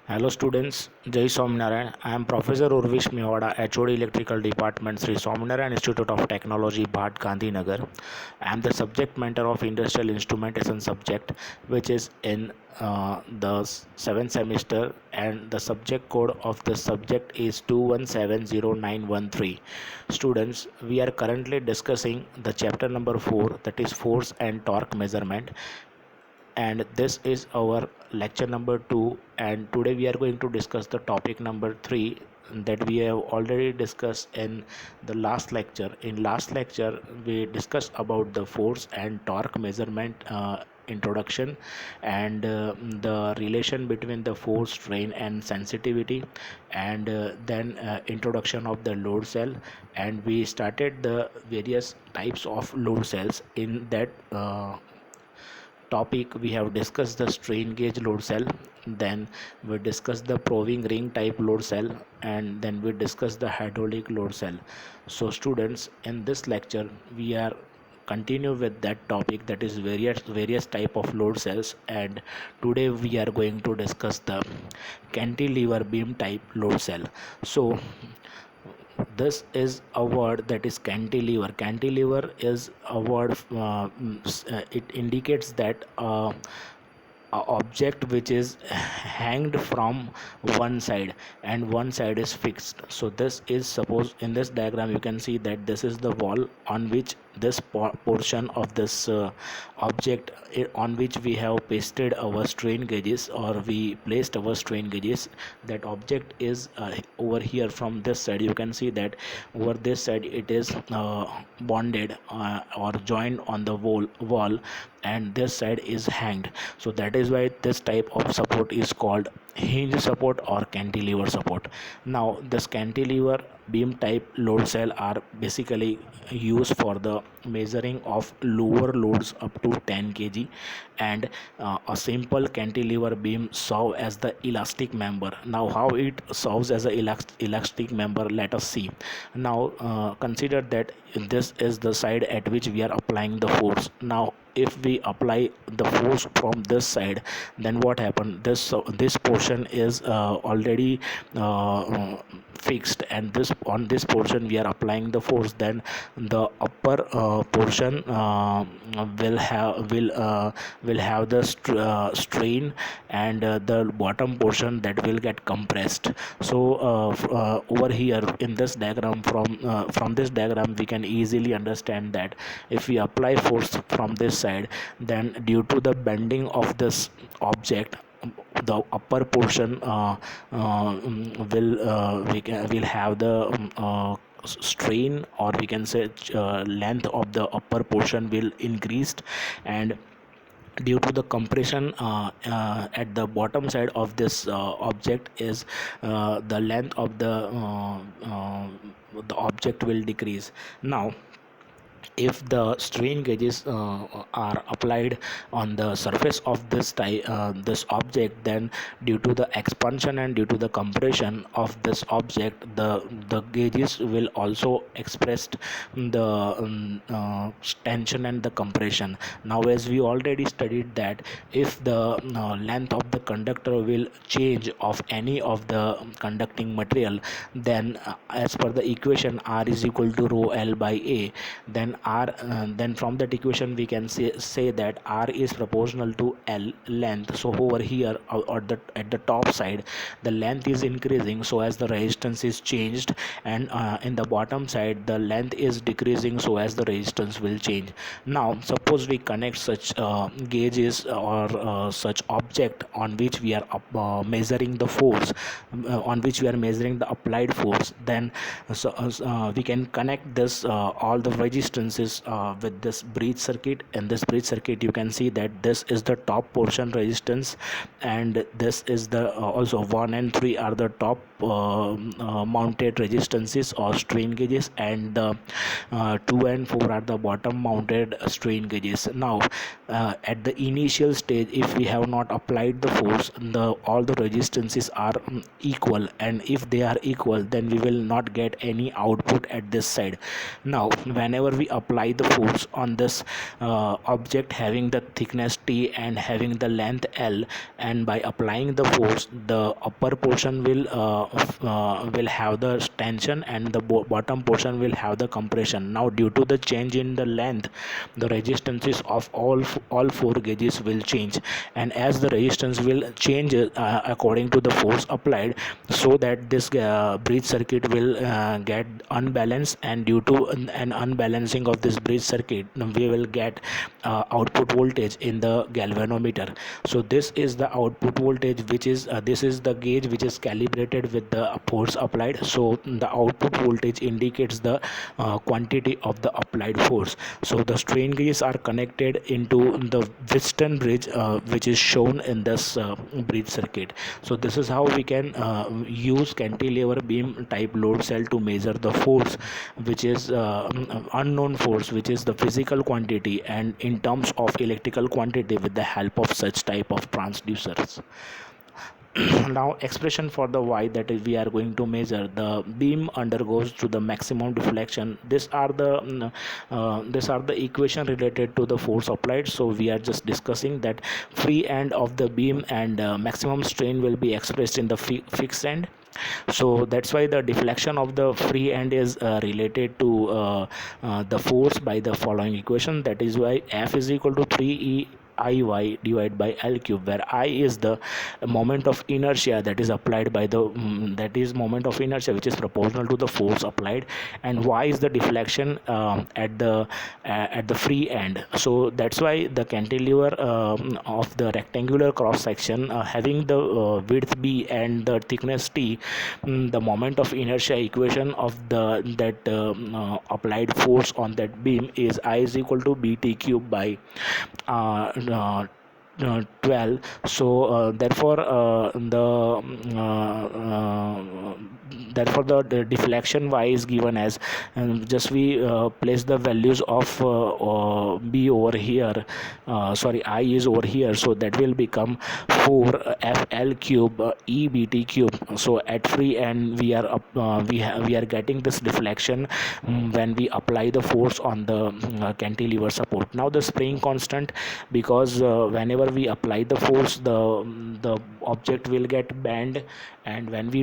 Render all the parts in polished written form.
Hello students, Jai Swaminarayan. I am Professor Urvish Mewada, HOD Electrical Department, Sri Swaminarayan Institute of Technology, Bhat Gandhinagar. I am the subject matter of Industrial Instrumentation subject, which is in the seventh semester, and the subject code of the subject is 2170913. Students, we are currently discussing the chapter number 4, that is force and torque measurement, and this is our lecture number 2, and today we are going to discuss the topic number 3 that we have already discussed in the last lecture. In last lecture we discussed about the force and torque measurement introduction, and the relation between the force, strain and sensitivity, and then introduction of the load cell, and we started the various types of load cells. In that topic we have discussed the strain gauge load cell, then we discussed the proving ring type load cell, and then we discussed the hydraulic load cell. So students, in this lecture we are continue with that topic, that is various type of load cells, and today we are going to discuss the cantilever beam type load cell. So this is a word, that is cantilever. Cantilever is a word, it indicates that a object which is hanged from one side and one side is fixed. So this is, suppose in this diagram you can see that this is the wall on which this portion of this object, on which we have pasted our strain gauges, or we placed our strain gauges. That object is over here. From this side you can see that over this side it is bonded or joined on the wall, and this side is hanged. So that is why this type of support is called hinge support or cantilever support. Now this cantilever beam type load cell are basically used for the measuring of lower loads up to 10 kg, and a simple cantilever beam serve as the elastic member. Now how it serves as a elastic member, let us see. Now consider that this is the side at which we are applying the force. Now if we apply the force from this side, then what happened, this portion is already fixed, and this, on this portion we are applying the force. Then the upper portion will have the strain, and the bottom portion that will get compressed. So over here in this diagram, from this diagram we can easily understand that if we apply force from this side, then due to the bending of this object, the upper portion will have the strain, or we can say length of the upper portion will increased, and due to the compression at the bottom side of this object is the length of the object will decrease. Now if the strain gauges are applied on the surface of this object, then due to the expansion and due to the compression of this object, the gauges will also express the tension and the compression. Now as we already studied that if the length of the conductor will change of any of the conducting material, then as per the equation R is equal to rho L by A, then from that equation we can say that R is proportional to L length. So over here at the top side the length is increasing, so as the resistance is changed, and in the bottom side the length is decreasing, so as the resistance will change. Now suppose we connect such gauges or such object on which we are measuring the force, on which we are measuring the applied force, then we can connect this all the resistances with this bridge circuit. In this bridge circuit you can see that this is the top portion resistance, and this is the also 1 and 3 are the top mounted resistances or strain gauges, and the 2 and 4 are the bottom mounted strain gauges. Now at the initial stage, if we have not applied the force, all the resistances are equal, and if they are equal then we will not get any output at this side. Now whenever we apply the force on this object having the thickness T and having the length L, and by applying the force, the upper portion will have the tension and the bottom portion will have the compression. Now due to the change in the length, the resistances of all four gauges will change, and as the resistance will change according to the force applied, so that this bridge circuit will get unbalanced, and due to an unbalancing of this bridge circuit, we will get output voltage in the galvanometer. So this is the output voltage, which is this is the gauge which is calibrated with the force applied. So the output voltage indicates the quantity of the applied force. So the strain gauges are connected into the Wheatstone bridge, which is shown in this bridge circuit. So this is how we can use cantilever beam type load cell to measure the force, which is unknown force, which is the physical quantity, and in terms of electrical quantity with the help of such type of transducers. Now expression for the y, that is we are going to measure, the beam undergoes to the maximum deflection. These are the equation related to the force applied. So we are just discussing that free end of the beam and maximum strain will be expressed in the fixed end. So that's why the deflection of the free end is related to the force by the following equation. That is why F is equal to 3e Iy divided by L cube, where I is the moment of inertia that is applied by the that is moment of inertia which is proportional to the force applied, and Y is the deflection at the free end. So that's why the cantilever of the rectangular cross section having the width B and the thickness T, the moment of inertia equation of that applied force on that beam is I is equal to BT cube by 12. So therefore the deflection Y is given as, just we place the values of B over here, sorry, I is over here, so that will become 4 FL cube EBT cube. So at free end we are we are getting this deflection when we apply the force on the cantilever support. Now the spring constant, because whenever we apply the force, the object will get bent, and when we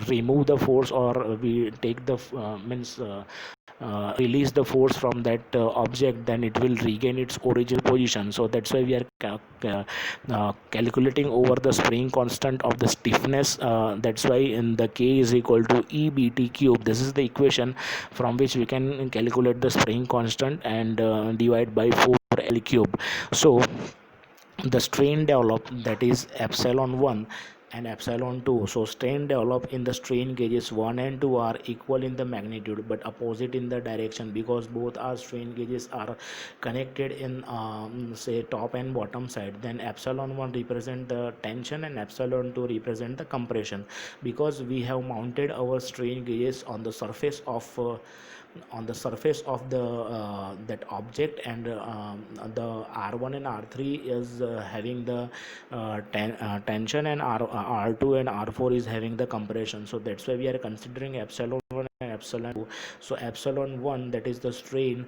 remove the force, or we take the release the force from that object, then it will regain its original position. So that's why we are calculating over the spring constant of the stiffness. That's why in the K is equal to EBT cube. This is the equation from which we can calculate the spring constant and divide by 4 L cube. So the strain develop, that is epsilon 1 and epsilon 2. So strain develop in the strain gauges 1 and 2 are equal in the magnitude but opposite in the direction, because both our strain gauges are connected in say top and bottom side. Then epsilon 1 represent the tension and epsilon 2 represent the compression, because we have mounted our strain gauges on the surface of the that object, and the R1 and R3 is having the tension, and R2 and R4 is having the compression. So that's why we are considering epsilon 1 and epsilon 2. So epsilon 1, that is the strain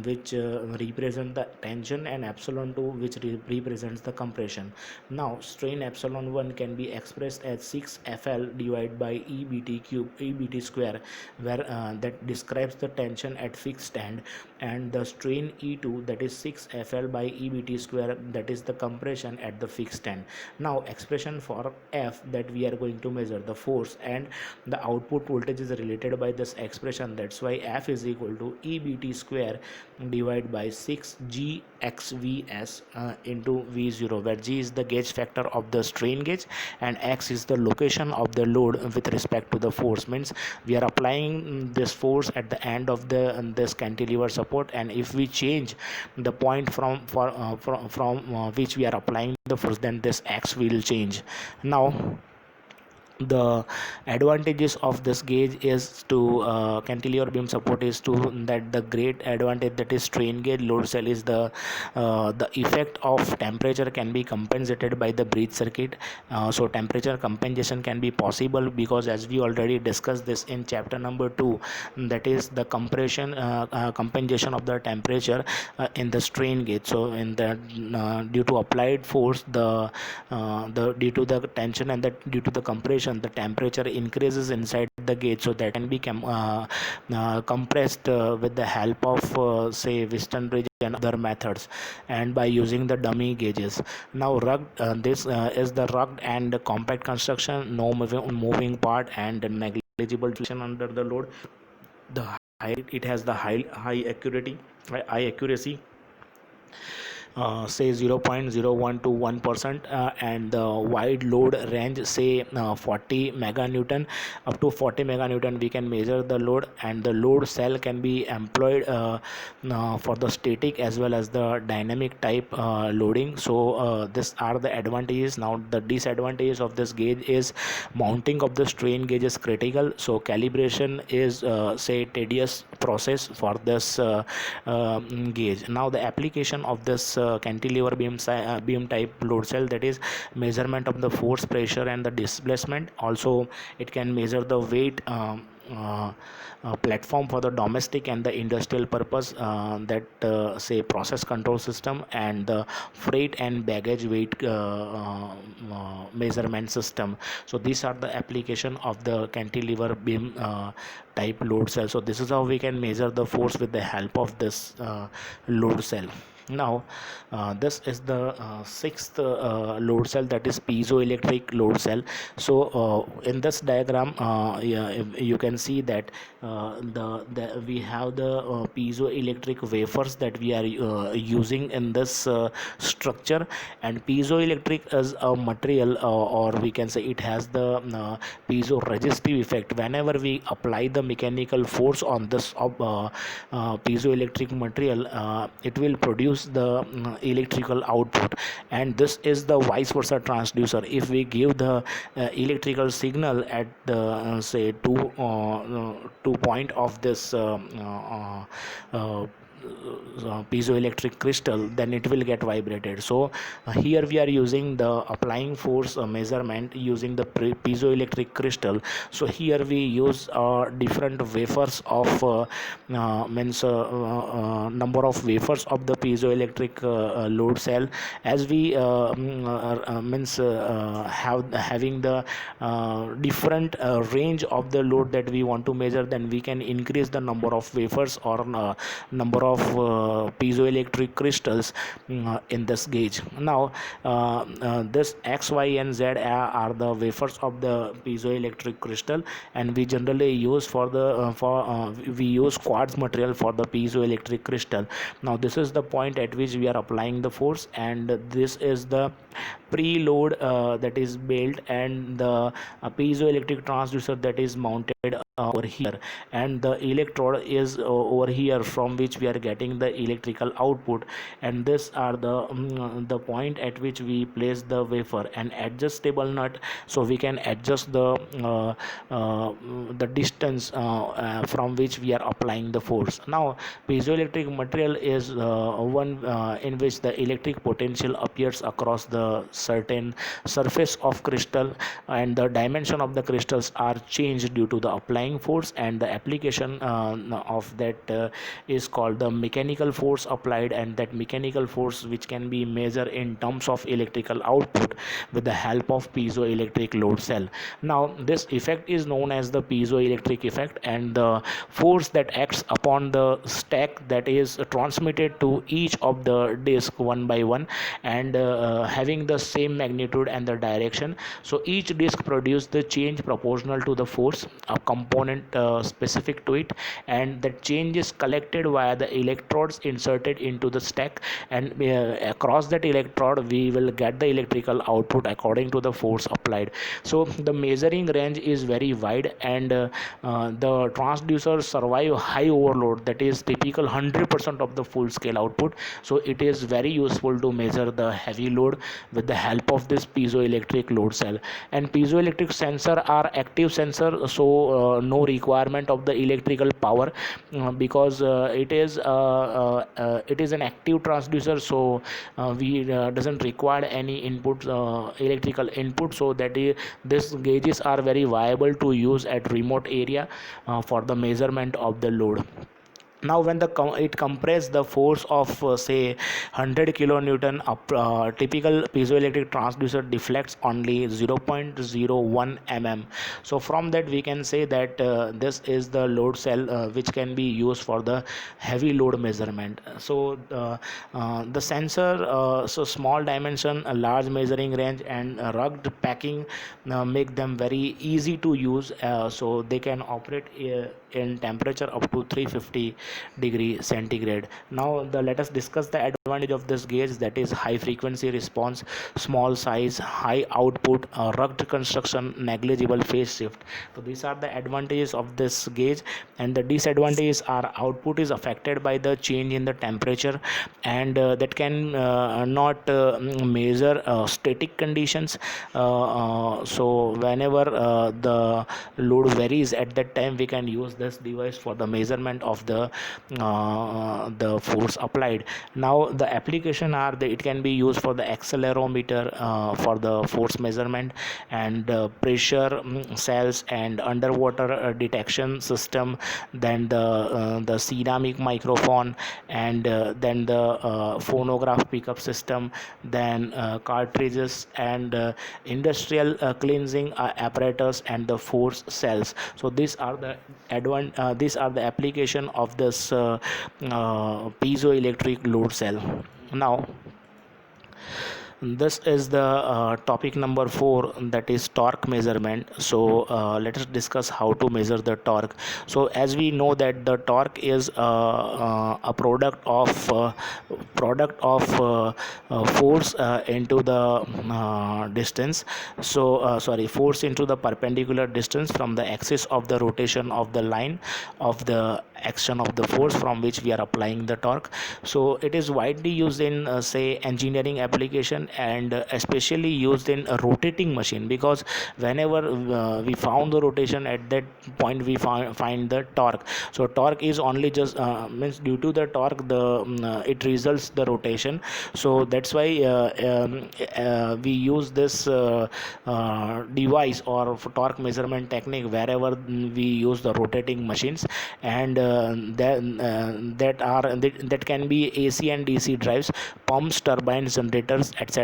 which represent the tension, and epsilon 2 which represents the compression. Now strain epsilon 1 can be expressed as 6 FL divided by EBT cube EBT square, where that describes the tension at fixed end, and the strain E2, that is 6 FL by EBT square, that is the compression at the fixed end. Now expression for F, that we are going to measure the force, and the output voltage is related by this expression. That's why F is equal to EBT square divided by 6 GXVS into V0, where G is the gauge factor of the strain gauge and X is the location of the load with respect to the force. Means we are applying this force at the end of this cantilever support, and if we change the point from which we are applying the force, then this X will change. Now The advantages of this gauge is to cantilever beam support is to that the great advantage, that is strain gauge load cell, is the effect of temperature can be compensated by the bridge circuit. So temperature compensation can be possible because, as we already discussed this in chapter number 2, that is the compression compensation of the temperature in the strain gauge. So in the due to applied force, the due to the tension and due to the compression, the temperature increases inside the gauge, so that can be compressed with the help of say Weston bridge and other methods, and by using the dummy gauges. Now this is the rugged and compact construction, no moving part and negligible friction under the load. The it has the high accuracy, say 0.01 to 1%, and the wide load range, say 40 meganewton. Up to 40 meganewton we can measure the load, and the load cell can be employed for the static as well as the dynamic type loading. So these are the advantages. Now the disadvantages of this gauge is mounting of the strain gauge is critical, so calibration is say tedious process for this gauge. Now the application of this cantilever beam type load cell, that is measurement of the force, pressure and the displacement. Also it can measure the weight platform for the domestic and the industrial purpose, that say process control system, and the freight and baggage weight measurement system. So these are the application of the cantilever beam type load cell. So this is how we can measure the force with the help of this load cell. Now this is the sixth load cell, that is piezoelectric load cell. So in this diagram, yeah, you can see that we have the piezoelectric wafers that we are using in this structure. And piezoelectric is a material, or we can say it has the piezoresistive effect. Whenever we apply the mechanical force on this piezoelectric material, it will produce the electrical output. And this is the vice versa transducer. If we give the electrical signal at the say two point of this piezoelectric crystal, then it will get vibrated. So here we are using the applying force measurement using the piezoelectric crystal. So here we use different wafers of means number of wafers of the piezoelectric load cell. As we means having the different range of the load that we want to measure, then we can increase the number of wafers or number of piezoelectric crystals in this gauge. Now this X, Y and Z are the wafers of the piezoelectric crystal, and we generally use for the we use quartz material for the piezoelectric crystal. Now this is the point at which we are applying the force, and this is the preload that is built, and the piezoelectric transducer that is mounted over here, and the electrode is over here, from which we are getting the electrical output. And this are the point at which we place the wafer. And adjustable nut, so we can adjust the distance from which we are applying the force. Now piezoelectric material is one in which the electric potential appears across the certain surface of crystal, and the dimension of the crystals are changed due to the applying force. And the application of that is called the mechanical force applied, and that mechanical force which can be measured in terms of electrical output with the help of piezoelectric load cell. Now this effect is known as the piezoelectric effect, and the force that acts upon the stack, that is transmitted to each of the disc one by one, and having the same magnitude and the direction. So each disc produces the change proportional to the force component specific to it, and that change is collected via the electrodes inserted into the stack, and across that electrode we will get the electrical output according to the force applied. So the measuring range is very wide, and the transducers survive high overload, that is typical 100% of the full scale output. So it is very useful to measure the heavy load with the help of this piezoelectric load cell. And piezoelectric sensor are active sensor, so no requirement of the electrical power, because it is an active transducer, so we doesn't require any input, electrical input, so that this gauges are very viable to use at remote area for the measurement of the load. Now when it compress the force of say 100 kilonewton, typical piezoelectric transducer deflects only 0.01 mm. So from that we can say that this is the load cell which can be used for the heavy load measurement. So the sensor, so small dimension, a large measuring range, and rugged packing make them very easy to use, so they can operate in temperature up to 350 degree centigrade. Now let us discuss the advantage of this gauge, that is high frequency response, small size, high output, rugged construction, negligible phase shift. So these are the advantages of this gauge, and the disadvantages are output is affected by the change in the temperature, and that can not measure static conditions. So whenever the load varies, at that time we can use this device for the measurement of the force applied. Now the application are it can be used for the accelerometer for the force measurement, and pressure cells, and underwater detection system, then the ceramic microphone, and then the phonograph pickup system, then cartridges, and industrial cleansing apparatus, and the force cells. So these are the application of this piezoelectric load cell. Now this is the topic number 4, that is torque measurement. So let us discuss how to measure the torque. So as we know that the torque is a product of force into the distance. So sorry, force into the perpendicular distance from the axis of the rotation of the line of the action of the force from which we are applying the torque. So it is widely used in say engineering application, and especially used in a rotating machine, because whenever we found the rotation, at that point we find the torque. So torque is only just means due to the torque it results the rotation. So that's why we use this device or torque measurement technique wherever we use the rotating machines, and that can be AC and DC drives, pumps, turbines, generators, etc.,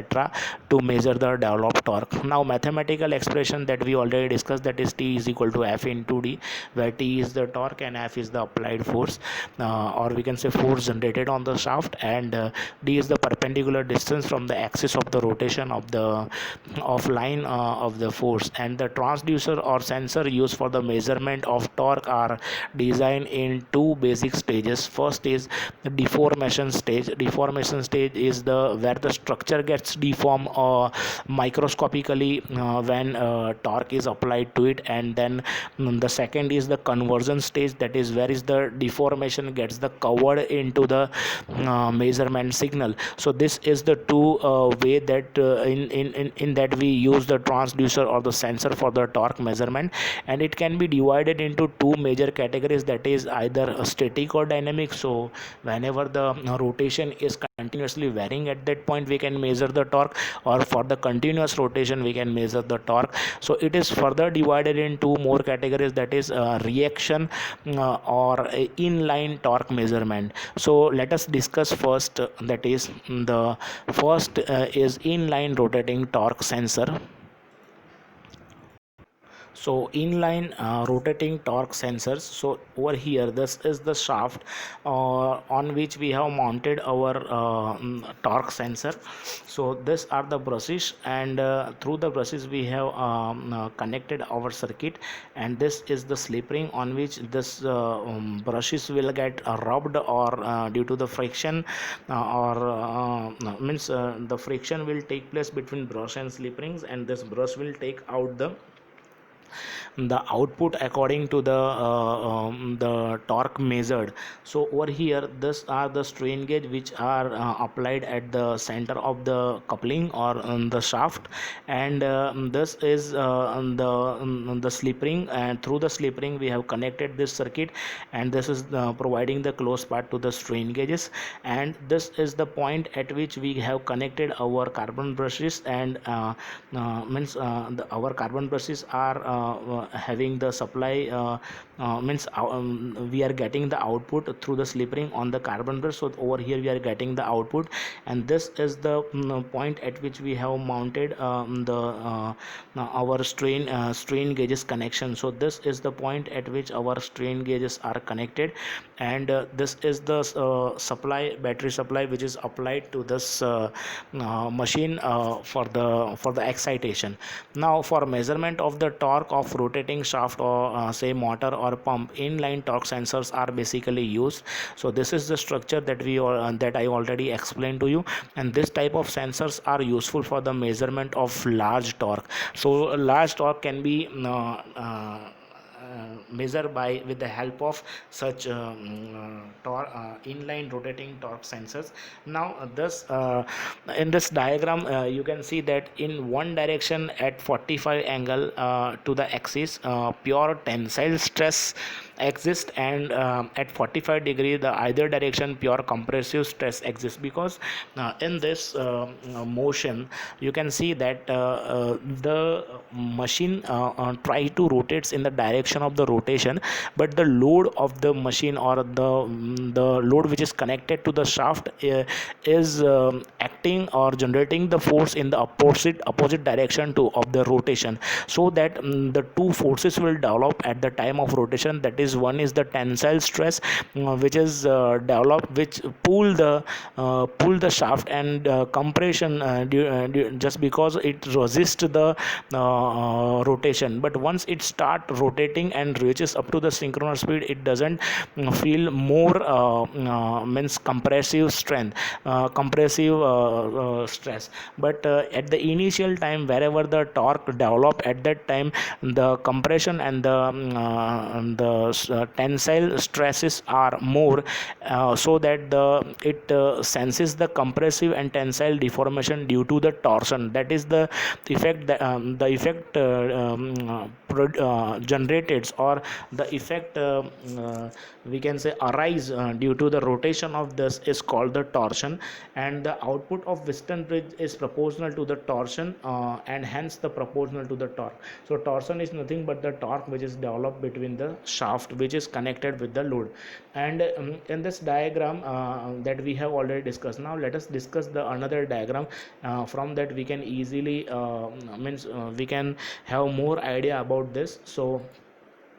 to measure the developed torque. Now mathematical expression that we already discussed, that is T is equal to F into D, where T is the torque and F is the applied force, or we can say force generated on the shaft, and D is the perpendicular distance from the axis of the rotation of the line of the force. And the transducer or sensor used for the measurement of torque are designed in two basic stages. First is the deformation stage. Deformation stage is where the structure gets deformed microscopically when torque is applied to it, and then the second is the conversion stage, that is where is the deformation gets the covered into the measurement signal. So this is the two way that in that we use the transducer or the sensor for the torque measurement, and it can be divided into two major categories, that is either static or dynamic. So whenever the rotation is continuously varying, at that point we can measure the torque, or for the continuous rotation we can measure the torque. So it is further divided in two more categories, that is reaction or inline torque measurement. So let us discuss first, that is the first is inline rotating torque sensor. So inline rotating torque sensors. So over here this is the shaft on which we have mounted our torque sensor. So this are the brushes, and through the brushes we have connected our circuit, and this is the slip ring on which this brushes will get rubbed, or due to the friction or no, means the friction will take place between brush and slip rings, and this brush will take out the output according to the torque measured. So over here this are the strain gauge which are applied at the center of the coupling or the shaft, and this is the slip ring, and through the slip ring we have connected this circuit, and this is providing the close part to the strain gauges, and this is the point at which we have connected our carbon brushes, and our carbon brushes are having the supply, we are getting the output through the slip ring on the carbon brush. So over here we are getting the output, and this is the point at which we have mounted the our strain gauges connection. So this is the point at which our strain gauges are connected, and this is the battery supply which is applied to this machine for the excitation. Now for measurement of the torque of rotating shaft, or say motor or pump, inline torque sensors are basically used. So this is the structure that I already explained to you, and this type of sensors are useful for the measurement of large torque. So large torque can be measure by with the help of such inline rotating torque sensors. Now this in this diagram you can see that in one direction at 45 angle to the axis, pure tensile stress exists, and at 45 degree the either direction pure compressive stress exists, because in this motion you can see that the machine try to rotates in the direction of the rotation, but the load of the machine, or the load which is connected to the shaft is acting or generating the force in the opposite direction to of the rotation, so that the two forces will develop at the time of rotation. That is, one is the tensile stress which is developed, which pull the shaft, and compression just because it resists the rotation. But once it start rotating and reaches up to the synchronous speed, it doesn't feel more means compressive stress. But at the initial time, wherever the torque develop, at that time the compression and the tensile stresses are more, so that it senses the compressive and tensile deformation due to the torsion. That is the effect generated, or the effect we can say arise due to the rotation of this is called the torsion, and the output of piston bridge is proportional to the torsion, and hence the proportional to the torque. So torsion is nothing but the torque which is developed between the shaft which is connected with the load. And in this diagram that we have already discussed, now let us discuss the another diagram. From that we can easily we can have more idea about this. So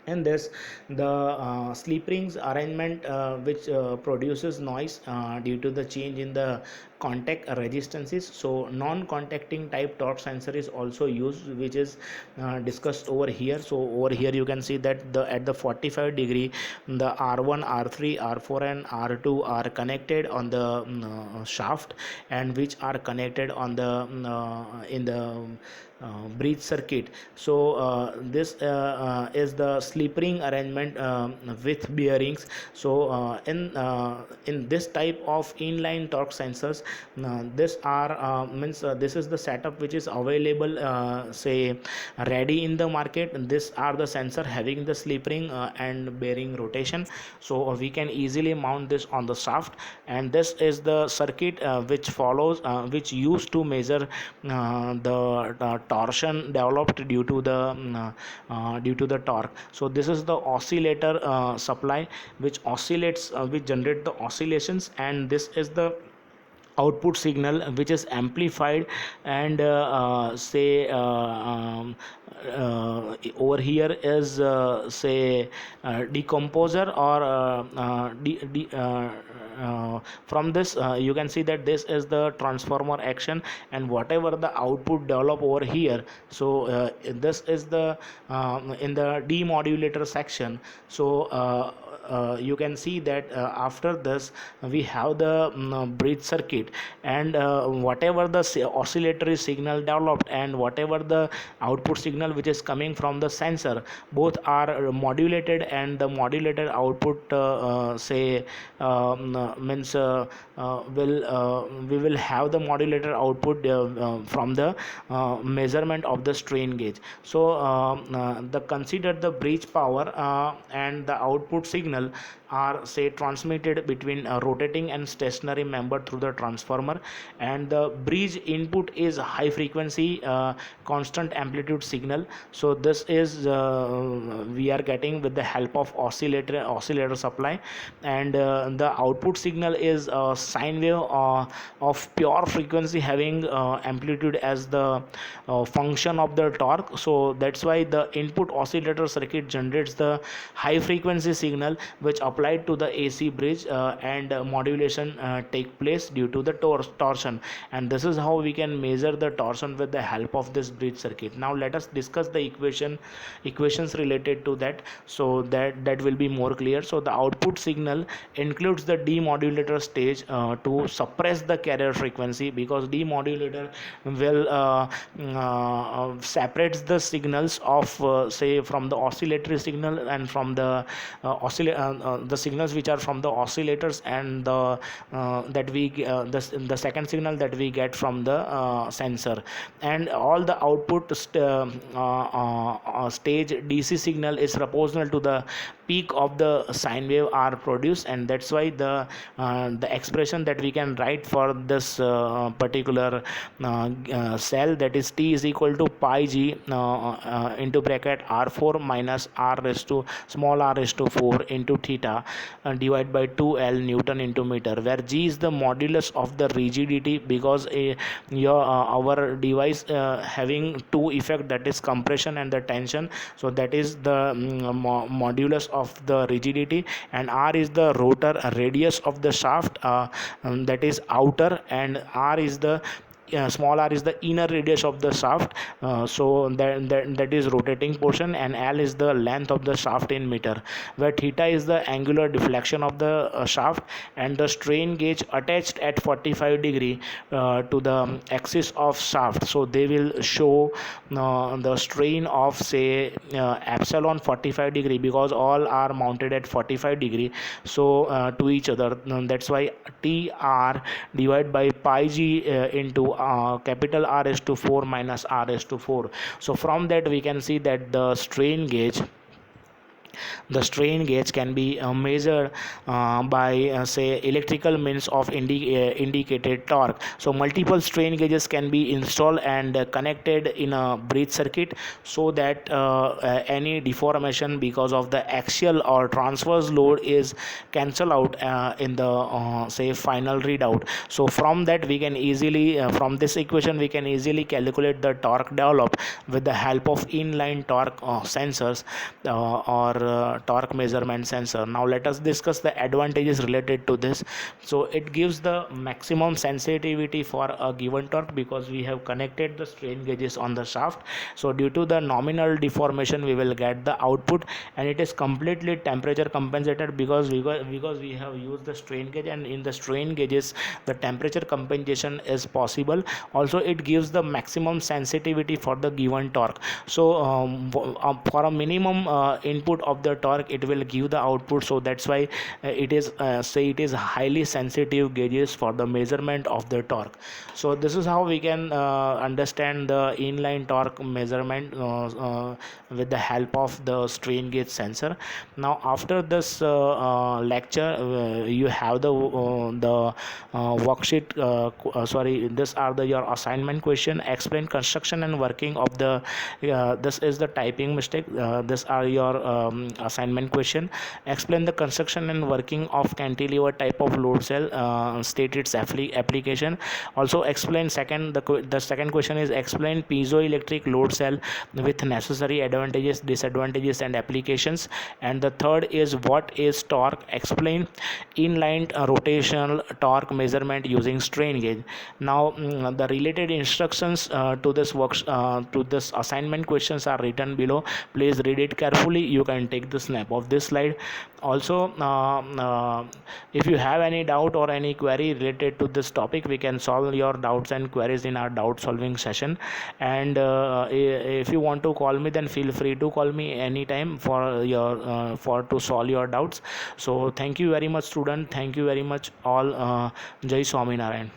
in this, the slip rings arrangement which produces noise due to the change in the contact resistances. So non-contacting type torque sensor is also used, which is discussed over here. So over here you can see that at the 45 degree the R1, R3, R4 and R2 are connected on the shaft, and which are connected on the in the breech circuit. So this is the slip ring arrangement with bearings. So in this type of inline torque sensors, this is the setup which is available, say ready in the market. This are the sensor having the slip ring and bearing rotation. So we can easily mount this on the shaft, and this is the circuit which used to measure the torsion developed due to the torque. So this is the oscillator supply which oscillates, which generate the oscillations, and this is the output signal which is amplified and over here is say decomposer or from this you can see that this is the transformer action, and whatever the output develop over here, so this is the in the demodulator section. So you can see that after this we have the bridge circuit, and whatever the oscillatory signal developed and whatever the output signal which is coming from the sensor, both are modulated, and the modulated output say means will we will have the modulator output from the measurement of the strain gauge. So the consider the bridge power and the output signal are say transmitted between a rotating and stationary member through the transformer, and the bridge input is high frequency constant amplitude signal. So this is we are getting with the help of oscillator supply, and the output signal is a sine wave of pure frequency having amplitude as the function of the torque. So that's why the input oscillator circuit generates the high frequency signal which applied to the AC bridge, and modulation take place due to the torsion, and this is how we can measure the torsion with the help of this bridge circuit. Now let us discuss the equations related to that, so that will be more clear. So the output signal includes the demodulator stage to suppress the carrier frequency, because demodulator will separates the signals of say from the oscillatory signal and from the the signals which are from the oscillators, and the that we the second signal that we get from the sensor, and all the output stage DC signal is proportional to the peak of the sine wave are produced, and that's why the expression that we can write for this particular cell, that is T is equal to pi g into bracket R4 minus r raised to small r raised to 4 into theta divided by 2L Newton into meter, where G is the modulus of the rigidity, because our device having two effect, that is compression and the tension. So that is the modulus of the rigidity, and R is the rotor radius of the shaft, that is outer, and R is the small r is the inner radius of the shaft, so that is rotating portion, and L is the length of the shaft in meter, where theta is the angular deflection of the shaft, and the strain gauge attached at 45 degree to the axis of shaft, so they will show the strain of say epsilon 45 degree, because all are mounted at 45 degree, so to each other. That's why TR divided by pi g into capital R is to 4 minus R is to 4. So from that we can see that the strain gauge can be measured by say electrical means of indicated torque. So multiple strain gauges can be installed and connected in a bridge circuit, so that any deformation because of the axial or transverse load is cancelled out in the say final readout. So from that we can easily from this equation we can easily calculate the torque developed with the help of inline torque sensors or torque measurement sensor. Now let us discuss the advantages related to this. So it gives the maximum sensitivity for a given torque, because we have connected the strain gauges on the shaft. So due to the nominal deformation we will get the output, and it is completely temperature compensated, because we have used the strain gauge, and in the strain gauges the temperature compensation is possible. Also it gives the maximum sensitivity for the given torque. So for a minimum input of the torque it will give the output, so that's why it is say it is highly sensitive gauges for the measurement of the torque. So this is how we can understand the inline torque measurement with the help of the strain gauge sensor. Now after this lecture you have the worksheet sorry, this are the your assignment question. Explain construction and working of the this is the typing mistake, this are your assignment question. Explain the construction and working of cantilever type of load cell, state its application. Also explain the second question is explain piezoelectric load cell with necessary advantages, disadvantages and applications. And the third is what is torque. Explain inline rotational torque measurement using strain gauge. Now the related instructions to this assignment questions are written below. Please read it carefully. You can take the snap of this slide. Also if you have any doubt or any query related to this topic, we can solve your doubts and queries in our doubt solving session. And if you want to call me, then feel free to call me anytime for to solve your doubts. So thank you very much student, thank you very much all. Jai Swaminarayan.